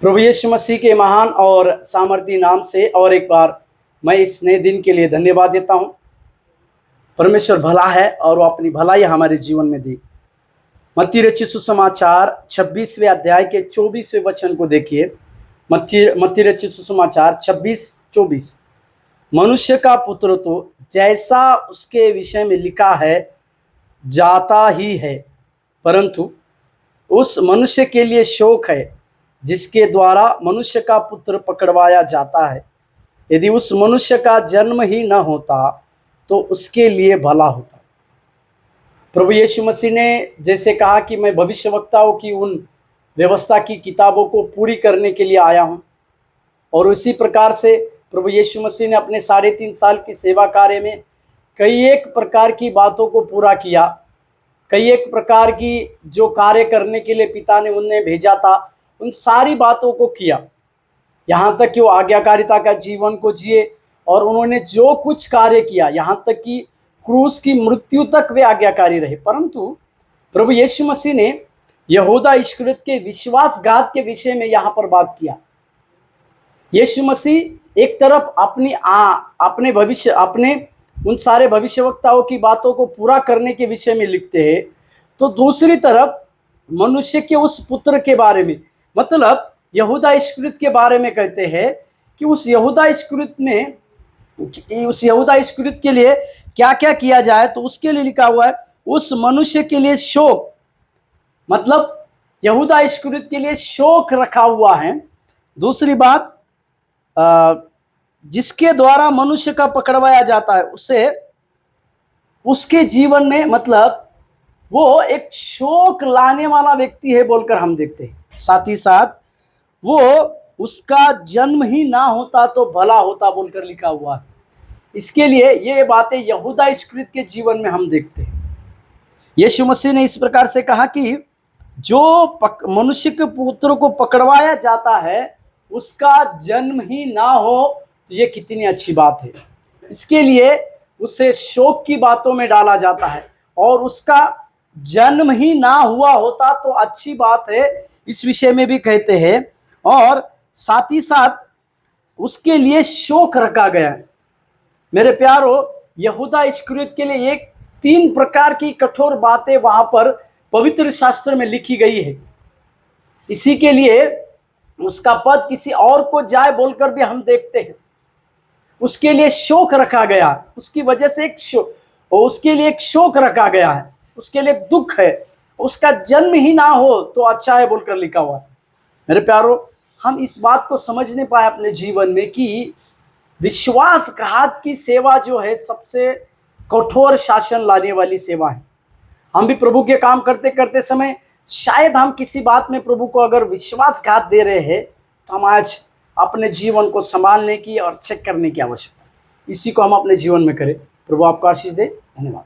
प्रभु यीशु मसीह के महान और सामर्थी नाम से और एक बार मैं इस नए दिन के लिए धन्यवाद देता हूं। परमेश्वर भला है और वो अपनी भलाई हमारे जीवन में दी। मत्ती रचित सुसमाचार 26वें अध्याय के 24वें वचन को देखिए। मत्ती रचित सुसमाचार 26-24। मनुष्य का पुत्र तो जैसा उसके विषय में लिखा है जाता ही है, परंतु उस मनुष्य के लिए शोक है जिसके द्वारा मनुष्य का पुत्र पकड़वाया जाता है। यदि उस मनुष्य का जन्म ही न होता तो उसके लिए भला होता। प्रभु यीशु मसीह ने जैसे कहा कि मैं भविष्यवक्ताओं की उन व्यवस्था की किताबों को पूरी करने के लिए आया हूं, और उसी प्रकार से प्रभु यीशु मसीह ने अपने 3.5 साल की सेवा कार्य में कई एक प्रकार की बातों को पूरा किया। कई एक प्रकार की जो कार्य करने के लिए पिता ने उन्हें भेजा था, उन सारी बातों को किया। यहाँ तक कि वो आज्ञाकारिता का जीवन को जिए और उन्होंने जो कुछ कार्य किया, यहाँ तक कि क्रूस की मृत्यु तक वे आज्ञाकारी रहे। परंतु प्रभु यीशु मसीह ने यहूदा इस्करियोत के विश्वासघात के विषय में यहाँ पर बात किया। यीशु मसीह एक तरफ अपने उन सारे भविष्यवक्ताओं की बातों को पूरा करने के विषय में लिखते हैं, तो दूसरी तरफ मनुष्य के उस पुत्र के बारे में, मतलब यहूदा इस्करियोत के बारे में कहते हैं कि उस यहूदा इस्करियोत के लिए क्या क्या किया जाए। तो उसके लिए लिखा हुआ है उस मनुष्य के लिए शोक, मतलब यहूदा इस्करियोत के लिए शोक रखा हुआ है। दूसरी बात, जिसके द्वारा मनुष्य का पकड़वाया जाता है, उससे उसके जीवन में, मतलब वो एक शोक लाने वाला व्यक्ति है बोलकर हम देखते हैं। साथ ही साथ वो उसका जन्म ही ना होता तो भला होता बोलकर लिखा हुआ है। इसके लिए ये बातें यहूदा इस्करियोत के जीवन में हम देखते हैं। यीशु मसीह ने इस प्रकार से कहा कि जो मनुष्य के पुत्र को पकड़वाया जाता है उसका जन्म ही ना हो, तो ये कितनी अच्छी बात है। इसके लिए उसे शोक की बातों में डाला जाता है, और उसका जन्म ही ना हुआ होता तो अच्छी बात है, इस विषय में भी कहते हैं। और साथ ही साथ उसके लिए शोक रखा गया है। मेरे प्यारो, यहूदा इस्करियोत के लिए एक 3 प्रकार की कठोर बातें वहां पर पवित्र शास्त्र में लिखी गई है। इसी के लिए उसका पद किसी और को जाए बोलकर भी हम देखते हैं। उसके लिए शोक रखा गया, उसकी वजह से उसके लिए एक शोक रखा गया है, उसके लिए दुख है। उसका जन्म ही ना हो तो अच्छा है बोलकर लिखा हुआ है। मेरे प्यारो, हम इस बात को समझ नहीं पाए अपने जीवन में कि विश्वासघात की सेवा जो है सबसे कठोर शासन लाने वाली सेवा है। हम भी प्रभु के काम करते करते समय शायद हम किसी बात में प्रभु को अगर विश्वासघात दे रहे हैं, तो हम आज अपने जीवन को संभालने की और चेक करने की आवश्यकता है। इसी को हम अपने जीवन में करें। प्रभु आपको आशीष दे। धन्यवाद।